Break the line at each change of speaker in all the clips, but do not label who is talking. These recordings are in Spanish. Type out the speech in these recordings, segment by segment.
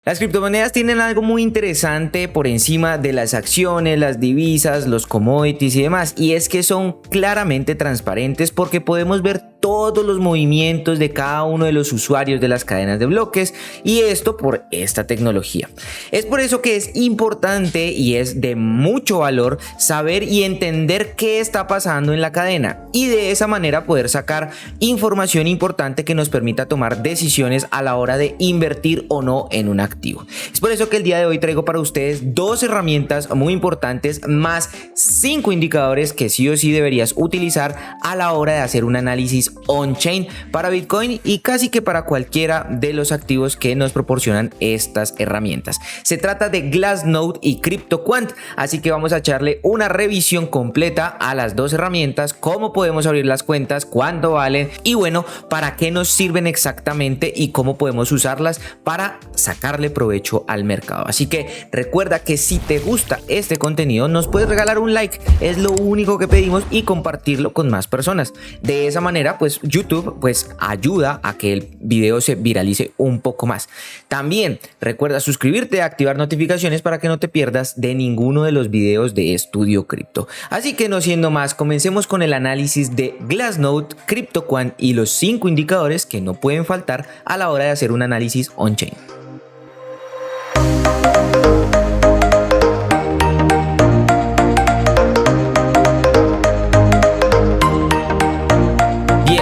Las criptomonedas tienen algo muy interesante por encima de las acciones, las divisas, los commodities y demás, y es que son claramente transparentes porque podemos ver todos los movimientos de cada uno de los usuarios de las cadenas de bloques, y esto por esta tecnología. Es por eso que es importante y es de mucho valor saber y entender qué está pasando en la cadena, y de esa manera poder sacar información importante que nos permita tomar decisiones a la hora de invertir o no en una activo. Es por eso que el día de hoy traigo para ustedes dos herramientas muy importantes más 5 indicadores que sí o sí deberías utilizar a la hora de hacer un análisis on-chain para Bitcoin y casi que para cualquiera de los activos que nos proporcionan estas herramientas. Se trata de Glassnode y CryptoQuant, así que vamos a echarle una revisión completa a las dos herramientas, cómo podemos abrir las cuentas, cuánto valen y bueno, para qué nos sirven exactamente y cómo podemos usarlas para sacarle provecho al mercado. Así que recuerda que si te gusta este contenido nos puedes regalar un like, es lo único que pedimos, y compartirlo con más personas. De esa manera pues YouTube ayuda a que el video se viralice un poco más. También recuerda suscribirte, activar notificaciones para que no te pierdas de ninguno de los videos de Estudio Cripto. Así que no siendo más, comencemos con el análisis de Glassnode, CryptoQuant y los 5 indicadores que no pueden faltar a la hora de hacer un análisis on-chain.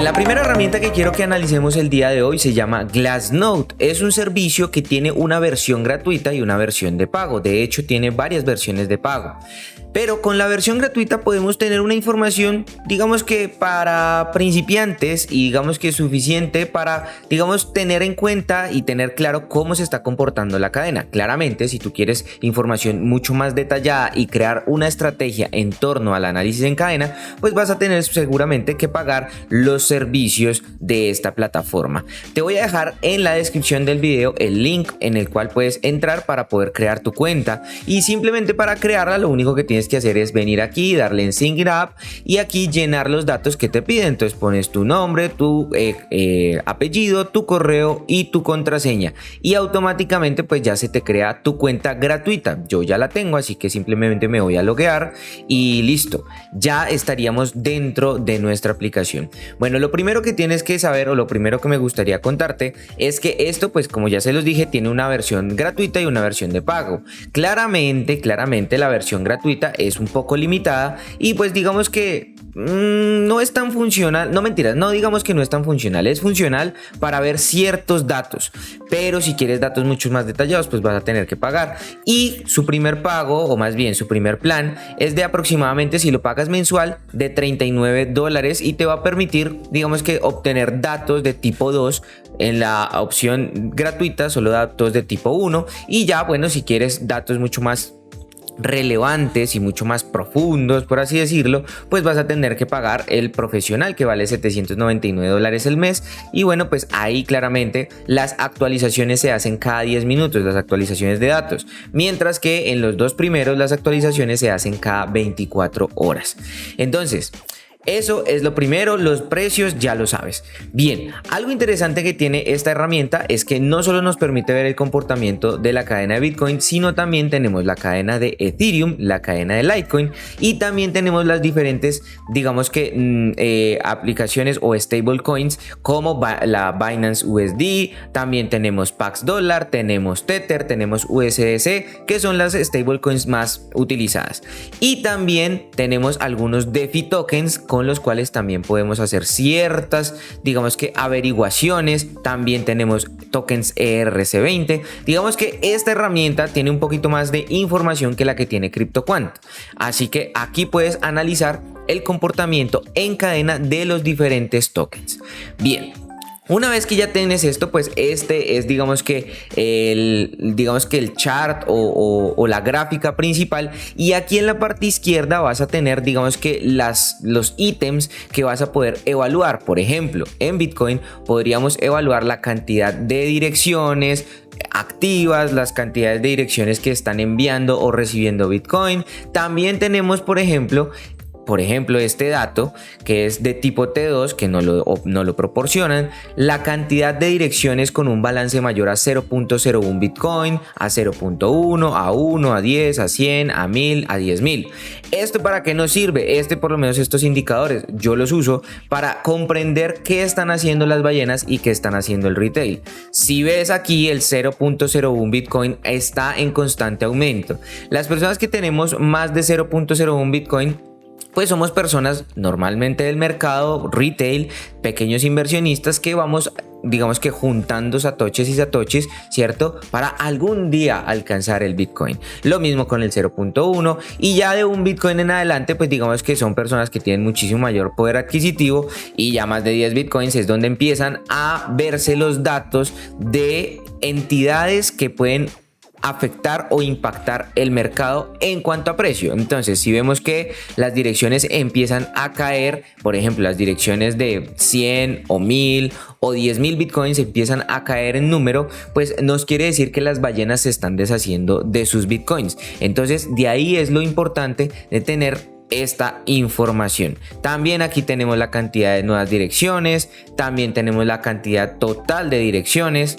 La primera herramienta que quiero que analicemos el día de hoy se llama Glassnode. Es un servicio que tiene una versión gratuita y una versión de pago. De hecho, tiene varias versiones de pago. Pero con la versión gratuita podemos tener una información, digamos que para principiantes, y digamos que suficiente para, digamos, tener en cuenta y tener claro cómo se está comportando la cadena. Claramente, si tú quieres información mucho más detallada y crear una estrategia en torno al análisis en cadena, pues vas a tener seguramente que pagar los servicios de esta plataforma. Te voy a dejar en la descripción del video el link en el cual puedes entrar para poder crear tu cuenta, y simplemente para crearla lo único que tienes que hacer es venir aquí, darle en Sign Up y aquí llenar los datos que te piden. Entonces pones tu nombre, tu apellido, tu correo y tu contraseña, y automáticamente pues ya se te crea tu cuenta gratuita. Yo ya la tengo, así que simplemente me voy a loguear y listo, ya estaríamos dentro de nuestra aplicación. Bueno, lo primero que tienes que saber, o lo primero que me gustaría contarte, es que esto, pues como ya se los dije, tiene una versión gratuita y una versión de pago. Claramente la versión gratuita es un poco limitada y pues digamos que no es tan funcional, no mentiras, no digamos que no es tan funcional, es funcional para ver ciertos datos, pero si quieres datos mucho más detallados pues vas a tener que pagar, y su primer pago, o más bien su primer plan, es de aproximadamente, si lo pagas mensual, de $39 y te va a permitir, digamos que obtener datos de tipo 2. En la opción gratuita solo datos de tipo 1, y ya bueno, si quieres datos mucho más relevantes y mucho más profundos, por así decirlo, pues vas a tener que pagar el profesional, que vale $799 el mes. Y bueno, pues ahí claramente las actualizaciones se hacen cada 10 minutos, las actualizaciones de datos, mientras que en los dos primeros las actualizaciones se hacen cada 24 horas. Entonces, eso es lo primero, los precios ya lo sabes. Bien, algo interesante que tiene esta herramienta es que no solo nos permite ver el comportamiento de la cadena de Bitcoin, sino también tenemos la cadena de Ethereum, la cadena de Litecoin, y también tenemos las diferentes, digamos que aplicaciones o stablecoins como la Binance USD, también tenemos Pax Dollar, tenemos Tether, tenemos USDC, que son las stablecoins más utilizadas. Y también tenemos algunos DeFi tokens con los cuales también podemos hacer ciertas, digamos que averiguaciones. También tenemos tokens ERC20. Digamos que esta herramienta tiene un poquito más de información que la que tiene CryptoQuant, así que aquí puedes analizar el comportamiento en cadena de los diferentes tokens. Bien, una vez que ya tienes esto, pues este es digamos que el chart o la gráfica principal, y aquí en la parte izquierda vas a tener digamos que los ítems que vas a poder evaluar. Por ejemplo, en Bitcoin podríamos evaluar la cantidad de direcciones activas, las cantidades de direcciones que están enviando o recibiendo Bitcoin. También tenemos, por ejemplo, por ejemplo, este dato que es de tipo T2, que no lo proporcionan, la cantidad de direcciones con un balance mayor a 0.01 Bitcoin, a 0.1, a 1, a 10, a 100, a 1000, a 10.000. ¿Esto para qué nos sirve? Por lo menos estos indicadores, yo los uso para comprender qué están haciendo las ballenas y qué están haciendo el retail. Si ves aquí, el 0.01 Bitcoin está en constante aumento. Las personas que tenemos más de 0.01 Bitcoin, pues somos personas normalmente del mercado retail, pequeños inversionistas que vamos, digamos que juntando satoshis y satoshis, ¿cierto? Para algún día alcanzar el Bitcoin. Lo mismo con el 0.1, y ya de un Bitcoin en adelante, pues digamos que son personas que tienen muchísimo mayor poder adquisitivo, y ya más de 10 Bitcoins es donde empiezan a verse los datos de entidades que pueden afectar o impactar el mercado en cuanto a precio. Entonces, si vemos que las direcciones empiezan a caer, por ejemplo, las direcciones de 100 o 1000 o 10.000 bitcoins empiezan a caer en número, pues nos quiere decir que las ballenas se están deshaciendo de sus bitcoins. Entonces, de ahí es lo importante de tener esta información. También aquí tenemos la cantidad de nuevas direcciones, también tenemos la cantidad total de direcciones,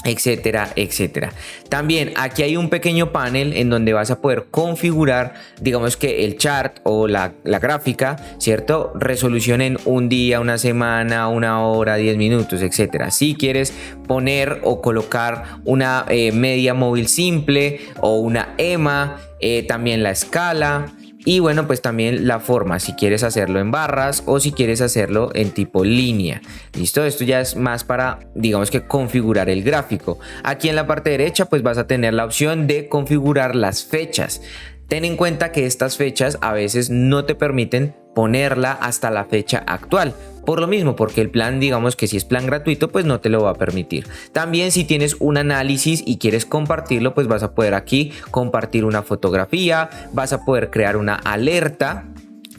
etcétera, etcétera. También aquí hay un pequeño panel en donde vas a poder configurar, digamos que el chart o la gráfica, ¿cierto? Resolución en un día, una semana, una hora, 10 minutos, etcétera. Si quieres poner o colocar una media móvil simple o una EMA, también la escala. Y bueno, pues también la forma, si quieres hacerlo en barras o si quieres hacerlo en tipo línea. ¿Listo? Esto ya es más para, digamos que configurar el gráfico. Aquí en la parte derecha pues vas a tener la opción de configurar las fechas. Ten en cuenta que estas fechas a veces no te permiten ponerla hasta la fecha actual. Por lo mismo, porque el plan, digamos que si es plan gratuito, pues no te lo va a permitir. También si tienes un análisis y quieres compartirlo, pues vas a poder aquí compartir una fotografía, vas a poder crear una alerta,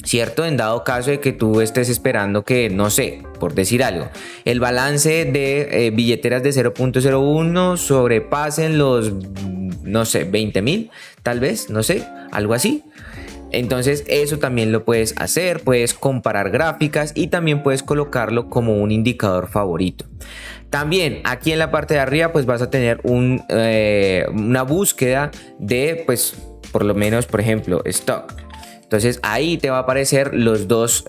¿cierto? En dado caso de que tú estés esperando que, no sé, por decir algo, el balance de billeteras de 0.01 sobrepasen los, no sé, 20.000, tal vez, no sé, algo así. Entonces eso también lo puedes hacer, puedes comparar gráficas y también puedes colocarlo como un indicador favorito. También aquí en la parte de arriba pues vas a tener una búsqueda de, pues por lo menos, por ejemplo, stock. Entonces ahí te va a aparecer los dos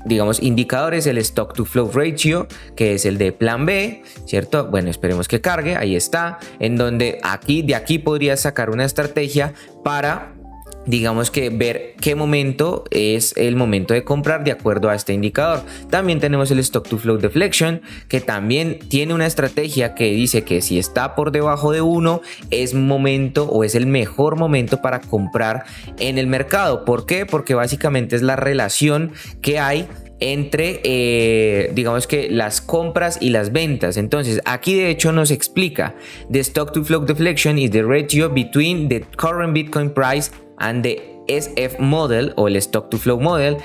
digamos indicadores, el stock to flow ratio, que es el de plan B, ¿cierto? Bueno, esperemos que cargue, ahí está, en donde de aquí podrías sacar una estrategia para, digamos que ver qué momento es el momento de comprar de acuerdo a este indicador. También tenemos el stock to flow deflection, que también tiene una estrategia que dice que si está por debajo de 1 es momento o es el mejor momento para comprar en el mercado. ¿Por qué? Porque básicamente es la relación que hay entre digamos que las compras y las ventas. Entonces aquí de hecho nos explica: the stock to flow deflection is the ratio between the current Bitcoin price and the SF model o el stock to flow model.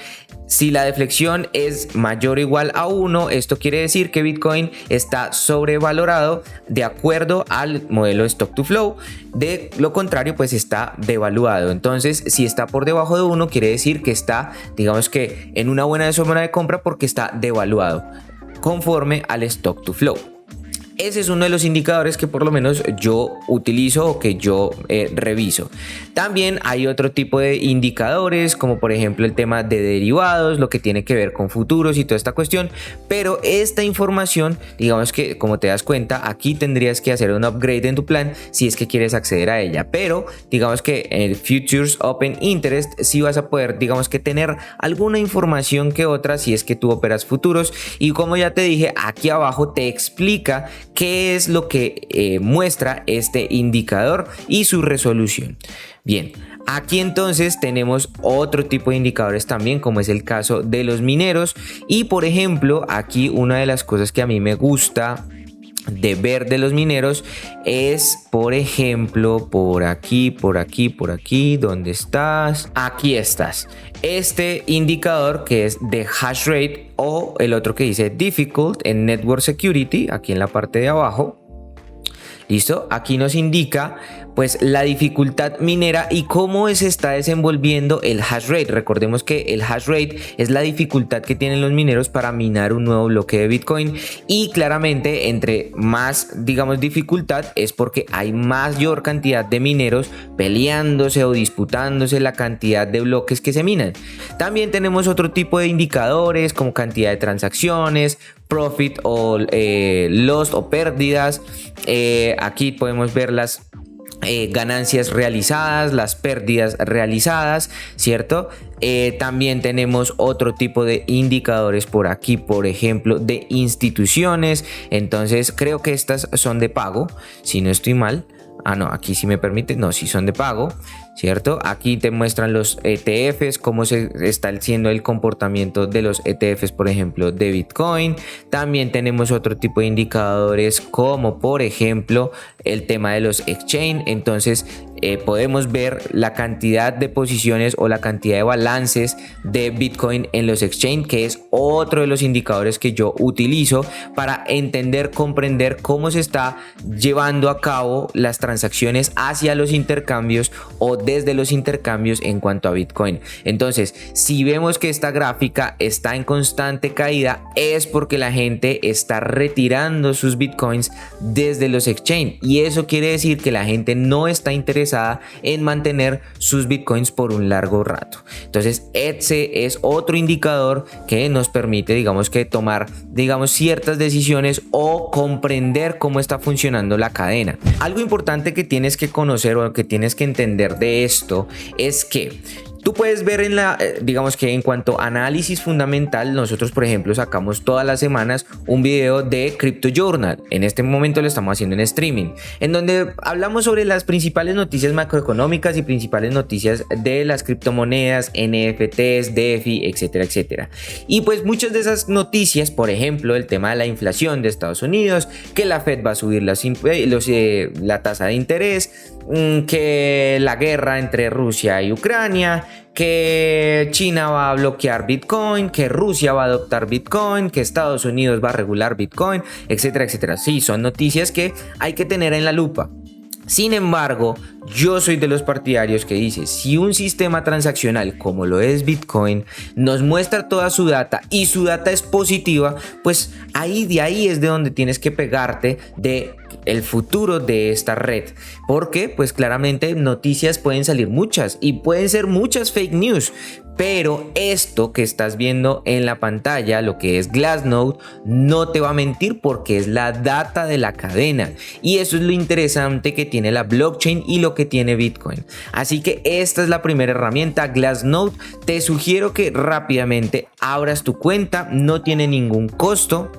Si la deflexión es mayor o igual a 1, esto quiere decir que Bitcoin está sobrevalorado de acuerdo al modelo stock to flow. De lo contrario, pues está devaluado. Entonces, si está por debajo de 1, quiere decir que está, digamos que en una buena zona de compra porque está devaluado conforme al stock to flow. Ese es uno de los indicadores que por lo menos yo utilizo o que yo reviso. También hay otro tipo de indicadores, como por ejemplo el tema de derivados, lo que tiene que ver con futuros y toda esta cuestión. Pero esta información, digamos que como te das cuenta, aquí tendrías que hacer un upgrade en tu plan si es que quieres acceder a ella. Pero digamos que en el Futures Open Interest sí vas a poder, digamos que tener alguna información que otra si es que tú operas futuros. Y como ya te dije, aquí abajo te explica qué es lo que muestra este indicador y su resolución. Bien, aquí entonces tenemos otro tipo de indicadores también, como es el caso de los mineros. Y por ejemplo, aquí una de las cosas que a mí me gusta de ver de los mineros es, por ejemplo, por aquí, ¿dónde estás? Aquí estás. Este indicador que es de hash rate, o el otro que dice difficult en network security, aquí en la parte de abajo. ¿Listo? Aquí nos indica pues la dificultad minera y cómo se está desenvolviendo el hash rate. Recordemos que el hash rate es la dificultad que tienen los mineros para minar un nuevo bloque de Bitcoin, y claramente entre más, digamos, dificultad es porque hay mayor cantidad de mineros peleándose o disputándose la cantidad de bloques que se minan. También tenemos otro tipo de indicadores como cantidad de transacciones, profit o loss o pérdidas. Aquí podemos ver las ganancias realizadas, las pérdidas realizadas, ¿cierto? También tenemos otro tipo de indicadores por aquí, por ejemplo, de instituciones. Entonces creo que estas son de pago, si no estoy mal. No, aquí sí me permite, no, sí son de pago, ¿cierto? Aquí te muestran los ETFs, cómo se está haciendo el comportamiento de los ETFs, por ejemplo, de Bitcoin. También tenemos otro tipo de indicadores como, por ejemplo, el tema de los exchange. Entonces podemos ver la cantidad de posiciones o la cantidad de balances de Bitcoin en los exchange, que es otro de los indicadores que yo utilizo para entender, comprender cómo se está llevando a cabo las transacciones hacia los intercambios o desde los intercambios en cuanto a Bitcoin. Entonces, si vemos que esta gráfica está en constante caída, es porque la gente está retirando sus Bitcoins desde los exchange, y eso quiere decir que la gente no está interesada en mantener sus Bitcoins por un largo rato. Entonces, ese es otro indicador que nos permite, digamos, que tomar, digamos, ciertas decisiones o comprender cómo está funcionando la cadena. Algo importante que tienes que conocer o que tienes que entender de esto es que tú puedes ver en digamos que en cuanto a análisis fundamental, nosotros por ejemplo sacamos todas las semanas un video de Crypto Journal. En este momento lo estamos haciendo en streaming, en donde hablamos sobre las principales noticias macroeconómicas y principales noticias de las criptomonedas, NFTs, DeFi, etcétera, etcétera. Y pues muchas de esas noticias, por ejemplo, el tema de la inflación de Estados Unidos, que la Fed va a subir la tasa de interés, que la guerra entre Rusia y Ucrania, que China va a bloquear Bitcoin, que Rusia va a adoptar Bitcoin, que Estados Unidos va a regular Bitcoin, etcétera, etcétera. Sí, son noticias que hay que tener en la lupa. Sin embargo, yo soy de los partidarios que dice, si un sistema transaccional como lo es Bitcoin nos muestra toda su data y su data es positiva, pues de ahí es de donde tienes que pegarte de el futuro de esta red, porque pues claramente noticias pueden salir muchas y pueden ser muchas fake news, pero esto que estás viendo en la pantalla, lo que es Glassnode, no te va a mentir porque es la data de la cadena, y eso es lo interesante que tiene la blockchain y lo que tiene Bitcoin. Así que esta es la primera herramienta, Glassnode. Te sugiero que rápidamente abras tu cuenta, no tiene ningún costo,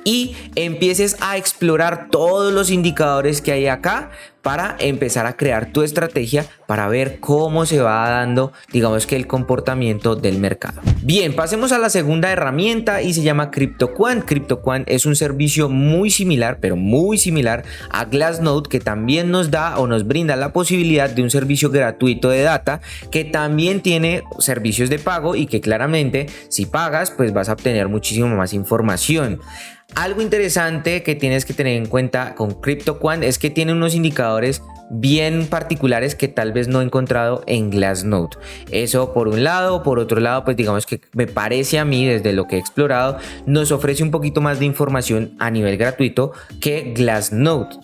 y empieces a explorar todos los indicadores que hay acá para empezar a crear tu estrategia para ver cómo se va dando, digamos, que el comportamiento del mercado. Bien, pasemos a la segunda herramienta y se llama CryptoQuant. CryptoQuant es un servicio muy similar, pero muy similar a Glassnode, que también nos da o nos brinda la posibilidad de un servicio gratuito de data, que también tiene servicios de pago y que claramente si pagas pues vas a obtener muchísimo más información. Algo interesante que tienes que tener en cuenta con CryptoQuant es que tiene unos indicadores bien particulares que tal vez no he encontrado en Glassnode. Eso por un lado. Por otro lado, pues digamos que me parece a mí, desde lo que he explorado, nos ofrece un poquito más de información a nivel gratuito que Glassnode.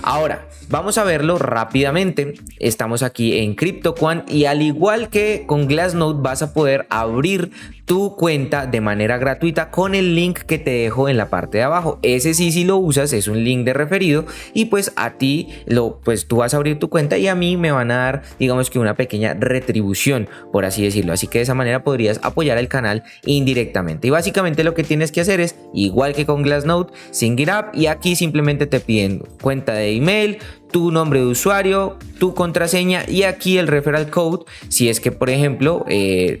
Ahora, vamos a verlo rápidamente. Estamos aquí en CryptoQuant y al igual que con Glassnode vas a poder abrir tu cuenta de manera gratuita con el link que te dejo en la parte de abajo. Ese sí, si lo usas, es un link de referido y pues a ti, pues tú vas a abrir tu cuenta y a mí me van a dar, digamos que una pequeña retribución, por así decirlo. Así que de esa manera podrías apoyar el canal indirectamente. Y básicamente lo que tienes que hacer es, igual que con Glassnode, Sync It Up, y aquí simplemente te piden cuenta de email, tu nombre de usuario, tu contraseña y aquí el referral code, si es que por ejemplo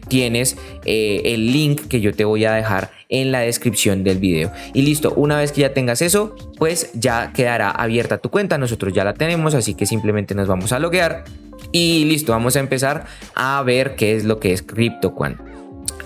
tienes el link que yo te voy a dejar en la descripción del video. Y listo, una vez que ya tengas eso, pues ya quedará abierta tu cuenta. Nosotros ya la tenemos, así que simplemente nos vamos a loguear y listo, vamos a empezar a ver qué es lo que es CryptoQuant.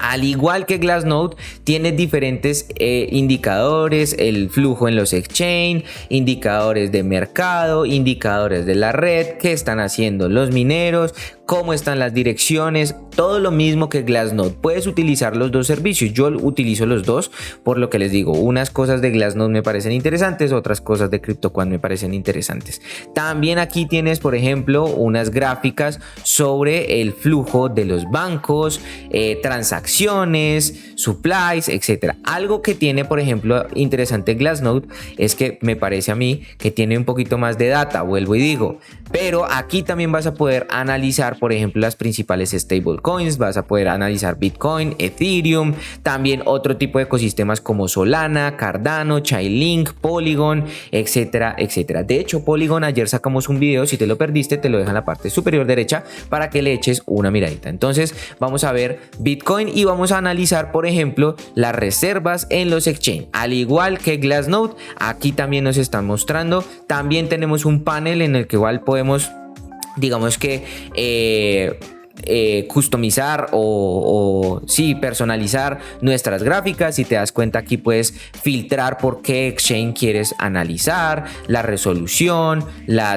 Al igual que Glassnode, tiene diferentes indicadores, el flujo en los exchange, indicadores de mercado, indicadores de la red, qué están haciendo los mineros, cómo están las direcciones, todo lo mismo que Glassnode. Puedes utilizar los dos servicios, yo utilizo los dos, por lo que les digo, unas cosas de Glassnode me parecen interesantes, otras cosas de CryptoQuant me parecen interesantes. También aquí tienes, por ejemplo, unas gráficas sobre el flujo de los bancos, transacciones, supplies, etcétera. Algo que tiene, por ejemplo, interesante Glassnode es que me parece a mí que tiene un poquito más de data, vuelvo y digo, pero aquí también vas a poder analizar, por ejemplo, las principales stablecoins, vas a poder analizar Bitcoin, Ethereum, también otro tipo de ecosistemas como Solana, Cardano, Chainlink, Polygon, etcétera, etcétera. De hecho, Polygon, ayer sacamos un video, si te lo perdiste, te lo dejo en la parte superior derecha para que le eches una miradita. Entonces, vamos a ver Bitcoin y vamos a analizar, por ejemplo, las reservas en los exchange. Al igual que Glassnode, aquí también nos están mostrando, también tenemos un panel en el que igual podemos, digamos que customizar o sí, personalizar nuestras gráficas. Si te das cuenta, aquí puedes filtrar por qué exchange quieres analizar, la resolución,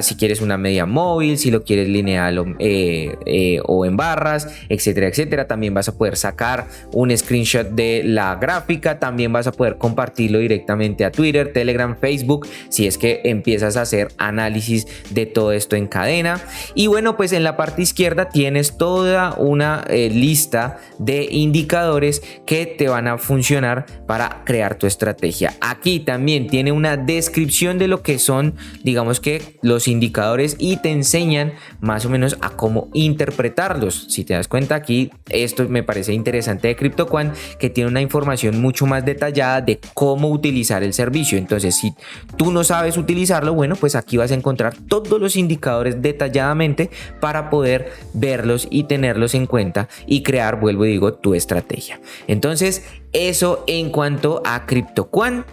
si quieres una media móvil, si lo quieres lineal o en barras, etcétera, etcétera. También vas a poder sacar un screenshot de la gráfica, también vas a poder compartirlo directamente a Twitter, Telegram, Facebook, si es que empiezas a hacer análisis de todo esto en cadena. Y bueno, pues en la parte izquierda tienes toda una lista de indicadores que te van a funcionar para crear tu estrategia. Aquí también tiene una descripción de lo que son, digamos que los indicadores, y te enseñan más o menos a cómo interpretarlos. Si te das cuenta, aquí esto me parece interesante de CryptoQuant, que tiene una información mucho más detallada de cómo utilizar el servicio. Entonces, si tú no sabes utilizarlo, bueno, pues aquí vas a encontrar todos los indicadores detalladamente para poder verlos y tenerlos en cuenta y crear, vuelvo y digo, tu estrategia. Entonces, eso en cuanto a CryptoQuant.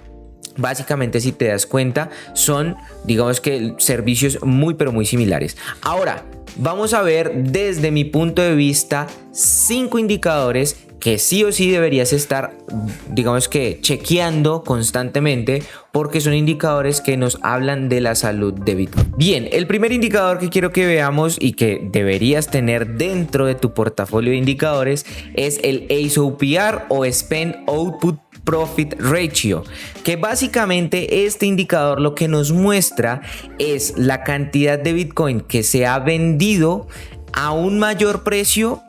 Básicamente, si te das cuenta, son, digamos que, servicios muy pero muy similares. Ahora, vamos a ver desde mi punto de vista 5 indicadores que sí o sí deberías estar, digamos que, chequeando constantemente, porque son indicadores que nos hablan de la salud de Bitcoin. Bien, el primer indicador que quiero que veamos y que deberías tener dentro de tu portafolio de indicadores es el ASOPR o Spend Output Profit Ratio, que básicamente este indicador lo que nos muestra es la cantidad de Bitcoin que se ha vendido a un mayor precio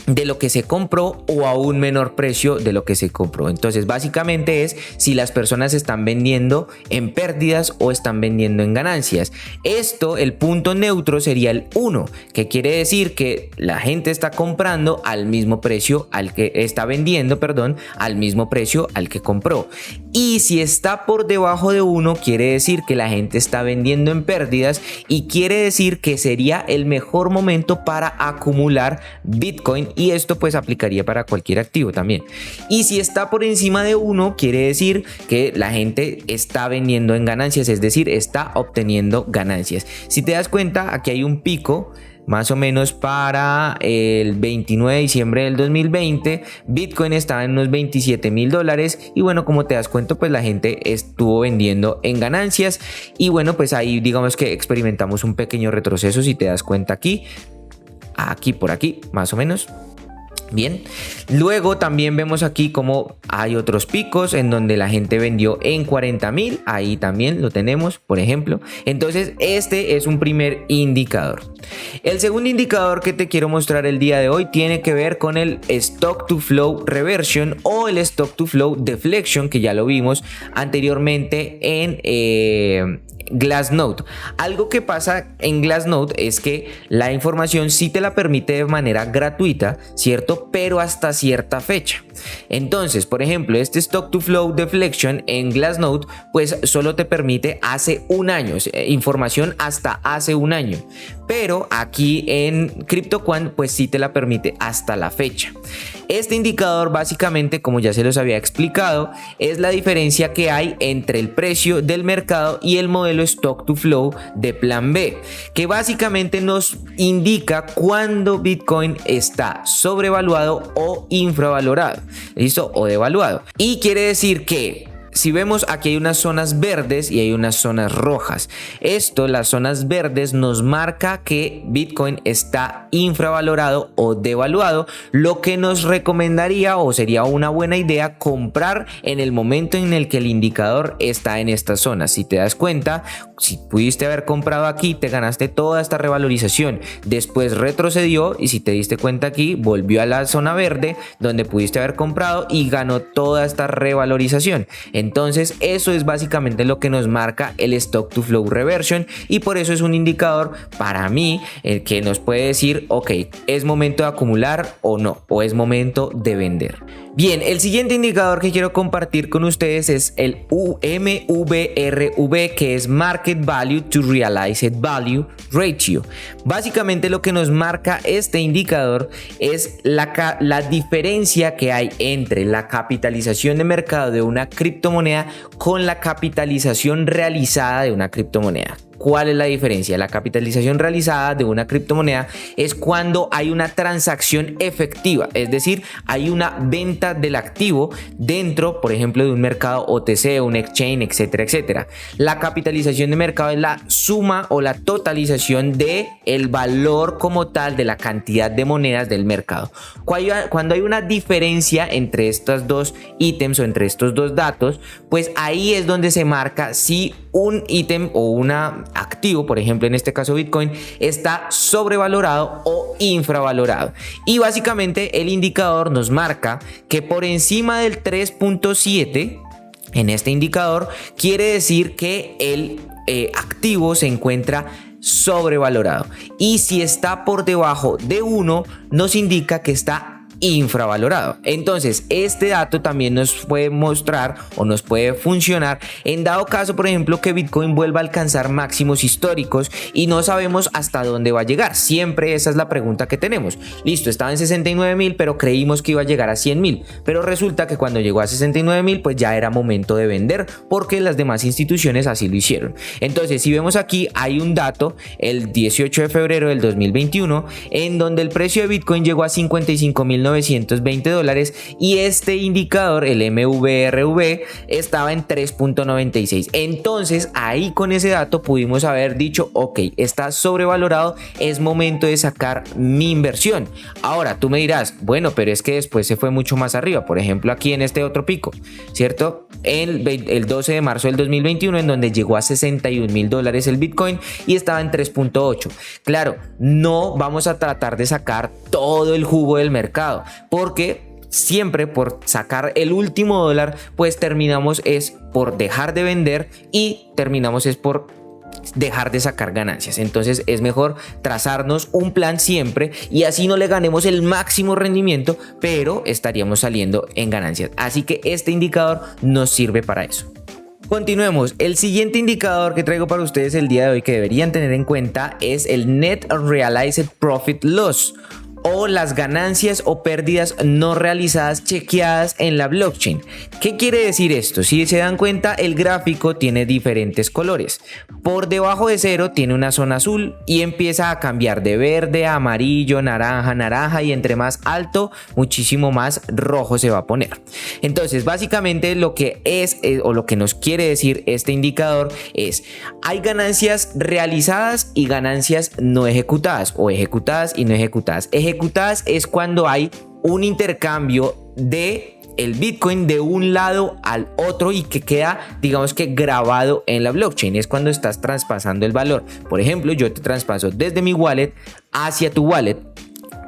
de lo que se compró o a un menor precio de lo que se compró. Entonces, básicamente es si las personas están vendiendo en pérdidas o están vendiendo en ganancias. Esto, el punto neutro sería el 1, que quiere decir que la gente está comprando al mismo precio al que está vendiendo, perdón, al mismo precio al que compró. Y si está por debajo de 1, quiere decir que la gente está vendiendo en pérdidas y quiere decir que sería el mejor momento para acumular Bitcoin, y esto pues aplicaría para cualquier activo también. Y si está por encima de 1, quiere decir que la gente está vendiendo en ganancias, es decir, está obteniendo ganancias. Si te das cuenta, aquí hay un pico más o menos para el 29 de diciembre del 2020, Bitcoin estaba en unos $27,000 y bueno, como te das cuenta, pues la gente estuvo vendiendo en ganancias y bueno, pues ahí digamos que experimentamos un pequeño retroceso. Si te das cuenta, aquí por aquí más o menos. Bien, luego también vemos aquí como hay otros picos en donde la gente vendió en 40,000, ahí también lo tenemos, por ejemplo. Entonces este es un primer indicador. El segundo indicador que te quiero mostrar el día de hoy tiene que ver con el Stock to Flow Reversion o el Stock to Flow Deflection, que ya lo vimos anteriormente en Glassnode. Algo que pasa en Glassnode es que la información sí te la permite de manera gratuita, ¿cierto? Pero hasta cierta fecha. Entonces, por ejemplo, este Stock to Flow Deflection en Glassnode pues solo te permite hace un año, información hasta hace un año. Pero aquí en CryptoQuant pues sí te la permite hasta la fecha. Este indicador básicamente, como ya se los había explicado, es la diferencia que hay entre el precio del mercado y el modelo modelo Stock to Flow de Plan B, que básicamente nos indica cuándo Bitcoin está sobrevaluado o infravalorado, ¿listo? O devaluado. Y quiere decir que si vemos aquí hay unas zonas verdes y hay unas zonas rojas. Esto, las zonas verdes nos marca que Bitcoin está infravalorado o devaluado, lo que nos recomendaría o sería una buena idea comprar en el momento en el que el indicador está en esta zona. Si te das cuenta, si pudiste haber comprado aquí, te ganaste toda esta revalorización. Después retrocedió y si te diste cuenta aquí, volvió a la zona verde donde pudiste haber comprado y ganó toda esta revalorización. Entonces eso es básicamente lo que nos marca el Stock to Flow Reversion y por eso es un indicador para mí el que nos puede decir, ok, es momento de acumular o no, o es momento de vender. Bien, el siguiente indicador que quiero compartir con ustedes es el MVRV, que es Market Value to Realized Value Ratio. Básicamente lo que nos marca este indicador es la diferencia que hay entre la capitalización de mercado de una criptomoneda con la capitalización realizada de una criptomoneda. ¿Cuál es la diferencia? La capitalización realizada de una criptomoneda es cuando hay una transacción efectiva, es decir, hay una venta del activo dentro, por ejemplo, de un mercado OTC, un exchange, etcétera, etcétera. La capitalización de mercado es la suma o la totalización de el valor como tal de la cantidad de monedas del mercado. Cuando hay una diferencia entre estos dos ítems o entre estos dos datos, pues ahí es donde se marca si un ítem o un activo, por ejemplo en este caso Bitcoin, está sobrevalorado o infravalorado. Y básicamente el indicador nos marca que por encima del 3.7 en este indicador quiere decir que el activo se encuentra sobrevalorado, y si está por debajo de 1 nos indica que está infravalorado. Entonces este dato también nos puede mostrar o nos puede funcionar en dado caso, por ejemplo, que Bitcoin vuelva a alcanzar máximos históricos y no sabemos hasta dónde va a llegar. Siempre esa es la pregunta que tenemos. Listo, estaba en 69.000 pero creímos que iba a llegar a 100.000, pero resulta que cuando llegó a 69.000 pues ya era momento de vender porque las demás instituciones así lo hicieron. Entonces si vemos aquí hay un dato el 18 de febrero del 2021 en donde el precio de Bitcoin llegó a 55.920 $, y este indicador, el MVRV, estaba en 3.96. Entonces ahí con ese dato pudimos haber dicho, ok, está sobrevalorado, es momento de sacar mi inversión. Ahora tú me dirás, bueno, pero es que después se fue mucho más arriba, por ejemplo aquí en este otro pico, ¿cierto? El 12 de marzo del 2021 en donde llegó a $61.000 el Bitcoin y estaba en 3.8. Claro, no vamos a tratar de sacar todo el jugo del mercado, porque siempre por sacar el último dólar pues terminamos es por dejar de vender y terminamos es por dejar de sacar ganancias. Entonces es mejor trazarnos un plan siempre y así no le ganemos el máximo rendimiento, pero estaríamos saliendo en ganancias. Así que este indicador nos sirve para eso. Continuemos. El siguiente indicador que traigo para ustedes el día de hoy que deberían tener en cuenta es el Net Realized Profit Loss, o las ganancias o pérdidas no realizadas chequeadas en la blockchain. ¿Qué quiere decir esto? Si se dan cuenta, el gráfico tiene diferentes colores. Por debajo de 0 tiene una zona azul y empieza a cambiar de verde a amarillo, naranja, naranja, y entre más alto, muchísimo más rojo se va a poner. Entonces, básicamente lo que es o lo que nos quiere decir este indicador es: hay ganancias realizadas y ganancias no ejecutadas, o ejecutadas y no ejecutadas. Ejecutadas es cuando hay un intercambio de el Bitcoin de un lado al otro y que queda, digamos que grabado en la blockchain. Es cuando estás traspasando el valor. Por ejemplo, yo te traspaso desde mi wallet hacia tu wallet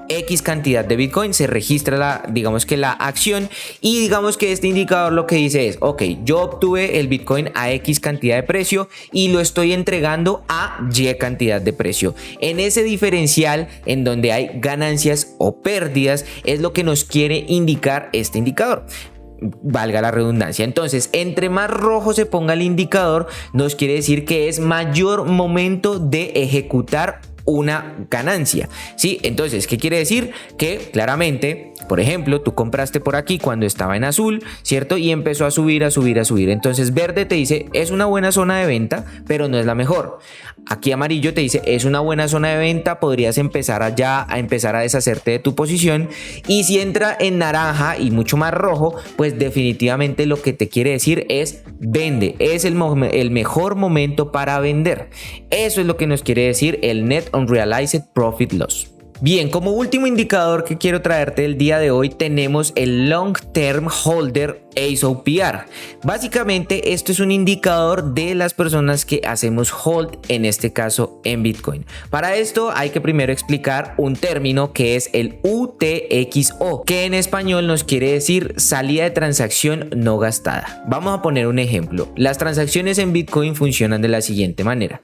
X cantidad de Bitcoin, se registra digamos que la acción, y digamos que este indicador lo que dice es, ok, yo obtuve el Bitcoin a X cantidad de precio y lo estoy entregando a Y cantidad de precio. En ese diferencial en donde hay ganancias o pérdidas es lo que nos quiere indicar este indicador, valga la redundancia. Entonces, entre más rojo se ponga el indicador, nos quiere decir que es mayor momento de ejecutar una ganancia, ¿sí? Entonces, ¿qué quiere decir? Que claramente Por ejemplo, tú compraste por aquí cuando estaba en azul, ¿cierto? Y empezó a subir, a subir, a subir. Entonces verde te dice es una buena zona de venta, pero no es la mejor. Aquí amarillo te dice es una buena zona de venta, podrías empezar a deshacerte de tu posición. Y si entra en naranja y mucho más rojo, pues definitivamente lo que te quiere decir es vende, es el mejor momento para vender. Eso es lo que nos quiere decir el Net Unrealized Profit Loss. Bien, como último indicador que quiero traerte el día de hoy tenemos el Long Term Holder ASOPR. Básicamente esto es un indicador de las personas que hacemos hold, en este caso en Bitcoin. Para esto hay que primero explicar un término que es el UTXO, que en español nos quiere decir salida de transacción no gastada. Vamos a poner un ejemplo. Las transacciones en Bitcoin funcionan de la siguiente manera.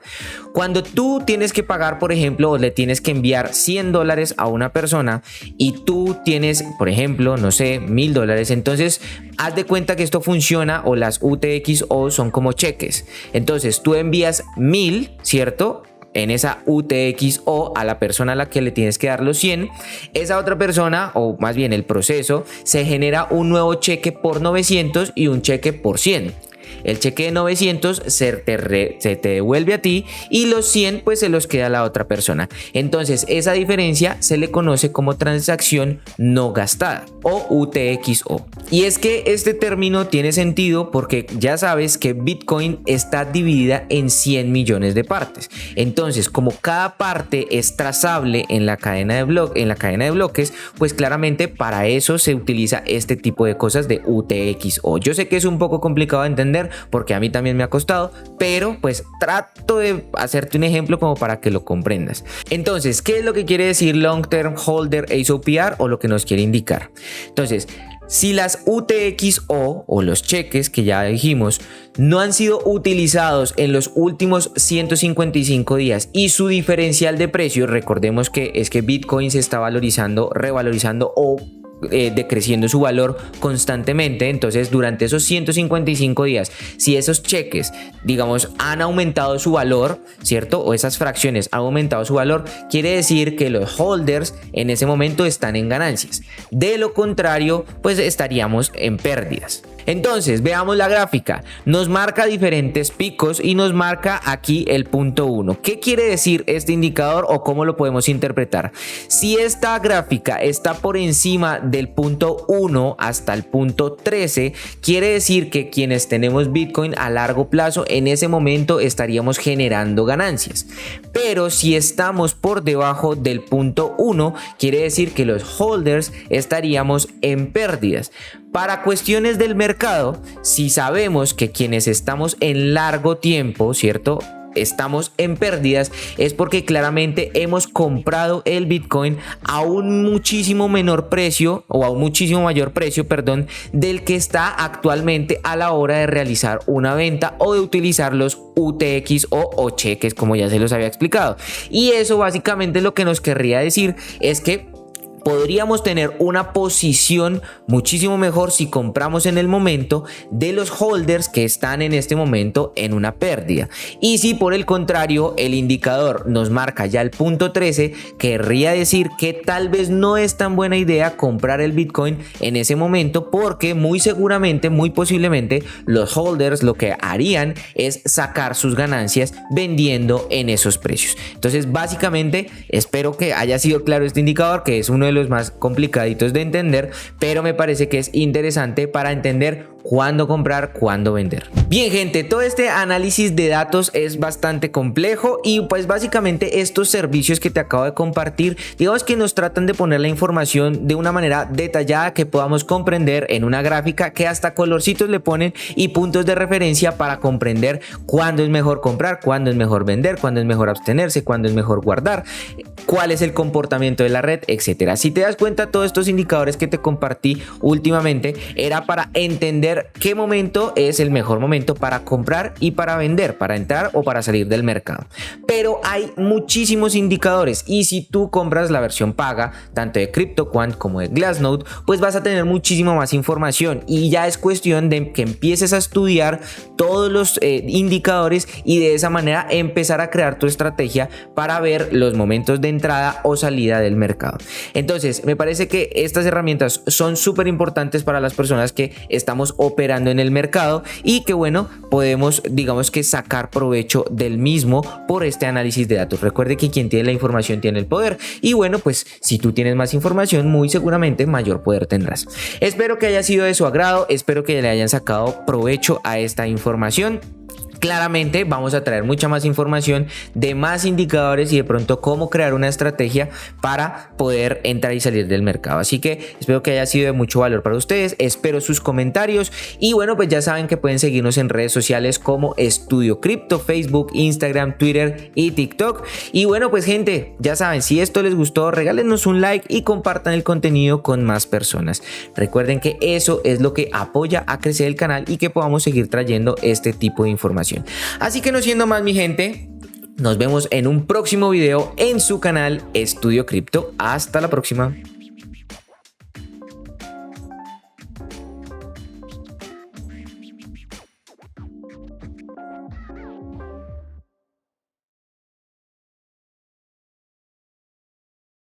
Cuando tú tienes que pagar, por ejemplo, o le tienes que enviar $100 a una persona y tú tienes, por ejemplo, no sé, $1000, entonces haz de cuenta que esto funciona, o las UTXO son como cheques. Entonces tú envías 1000, ¿cierto?, en esa UTXO a la persona a la que le tienes que dar los 100. Esa otra persona, o más bien el proceso, se genera un nuevo cheque por 900 y un cheque por 100. El cheque de 900 se te devuelve a ti y los 100 pues se los queda a la otra persona. Entonces esa diferencia se le conoce como transacción no gastada o UTXO. Y es que este término tiene sentido porque ya sabes que Bitcoin está dividida en 100 millones de partes. Entonces, como cada parte es trazable en la cadena de bloques, pues claramente para eso se utiliza este tipo de cosas de UTXO. Yo sé que es un poco complicado de entender porque a mí también me ha costado, pero pues trato de hacerte un ejemplo como para que lo comprendas. Entonces, ¿qué es lo que quiere decir Long Term Holder ASOPR o lo que nos quiere indicar? Entonces, si las UTXO o los cheques que ya dijimos no han sido utilizados en los últimos 155 días y su diferencial de precio, recordemos que es que Bitcoin se está revalorizando o decreciendo su valor constantemente. Entonces durante esos 155 días, si esos cheques, digamos, han aumentado su valor, ¿cierto?, o esas fracciones han aumentado su valor, quiere decir que los holders en ese momento están en ganancias. De lo contrario, pues estaríamos en pérdidas. Entonces veamos la gráfica, nos marca diferentes picos y nos marca aquí el punto 1. ¿Qué quiere decir este indicador o cómo lo podemos interpretar? Si esta gráfica está por encima del punto 1 hasta el punto 13, quiere decir que quienes tenemos Bitcoin a largo plazo en ese momento estaríamos generando ganancias. Pero si estamos por debajo del punto 1, quiere decir que los holders estaríamos en pérdidas. Para cuestiones del mercado, si sabemos que quienes estamos en largo tiempo, ¿cierto?, estamos en pérdidas, es porque claramente hemos comprado el Bitcoin a un muchísimo menor precio o a un muchísimo mayor precio, perdón, del que está actualmente a la hora de realizar una venta o de utilizar los UTXO o cheques, como ya se los había explicado. Y eso básicamente lo que nos querría decir es que podríamos tener una posición muchísimo mejor si compramos en el momento de los holders que están en este momento en una pérdida. Y si por el contrario el indicador nos marca ya el punto 13, querría decir que tal vez no es tan buena idea comprar el Bitcoin en ese momento, porque muy seguramente, muy posiblemente los holders lo que harían es sacar sus ganancias vendiendo en esos precios. Entonces básicamente espero que haya sido claro este indicador, que es uno de los más complicaditos de entender, pero me parece que es interesante para entender cuándo comprar, cuándo vender. Bien, gente, todo este análisis de datos es bastante complejo y pues básicamente estos servicios que te acabo de compartir, digamos que nos tratan de poner la información de una manera detallada que podamos comprender en una gráfica, que hasta colorcitos le ponen y puntos de referencia para comprender cuándo es mejor comprar, cuándo es mejor vender, cuándo es mejor abstenerse, cuándo es mejor guardar, cuál es el comportamiento de la red, etcétera. Si te das cuenta, todos estos indicadores que te compartí últimamente era para entender entender qué momento es el mejor momento para comprar y para vender, para entrar o para salir del mercado. Pero hay muchísimos indicadores y si tú compras la versión paga, tanto de CryptoQuant como de Glassnode, pues vas a tener muchísima más información y ya es cuestión de que empieces a estudiar todos los indicadores y de esa manera empezar a crear tu estrategia para ver los momentos de entrada o salida del mercado. Entonces, me parece que estas herramientas son súper importantes para las personas que estamos operando en el mercado y que bueno, podemos digamos que sacar provecho del mismo por este análisis de datos. Recuerde que quien tiene la información tiene el poder y bueno, pues si tú tienes más información, muy seguramente mayor poder tendrás. Espero que haya sido de su agrado, espero que le hayan sacado provecho a esta información. Claramente vamos a traer mucha más información de más indicadores y de pronto cómo crear una estrategia para poder entrar y salir del mercado. Así que espero que haya sido de mucho valor para ustedes, espero sus comentarios y bueno, pues ya saben que pueden seguirnos en redes sociales como Estudio Cripto, Facebook, Instagram, Twitter y TikTok. Y bueno, pues gente, ya saben, si esto les gustó, regálenos un like y compartan el contenido con más personas. Recuerden que eso es lo que apoya a crecer el canal y que podamos seguir trayendo este tipo de información. Así que no siendo más mi gente, nos vemos en un próximo video en su canal Estudio Cripto. Hasta la próxima.